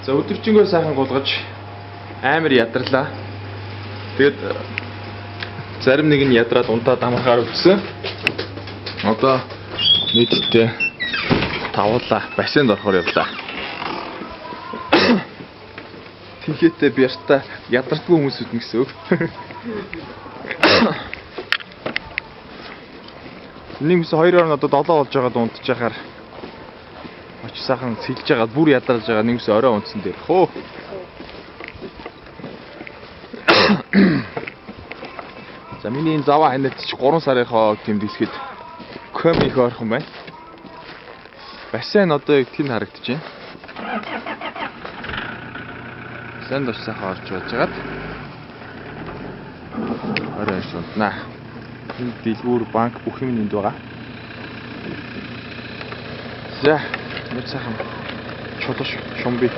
За өдөржингөө сайхан гулгаж амар ядарлаа. Тэгээд зарим нэг нь ядраад унтаад амархаар өгсөн. Одоо нийтдээ тавуулаа бассейнд орохоор явлаа. Тинхээтэй бяртаа ядардгүй хүмүүс үтэн гэсэн үг. Нэгс 2 орон одоо 7 болж байгаад унтчихаар очиж сайхан сэлж байгаад бүр ядарч байгаа нэгс орой унтсан дээр. Хөө. За миний энэ заваа ханаад чи 3 сарынхоо тэмдэглэхэд комик орхон байна. Бассейн одоо яг тэнд харагдаж байна. Бассейнд очиж сайхан орж байжгаад орой унтнаа. Энэ дэлгүүр банк бүх юм энд байгаа. За, нэг сайхан чулууш шумби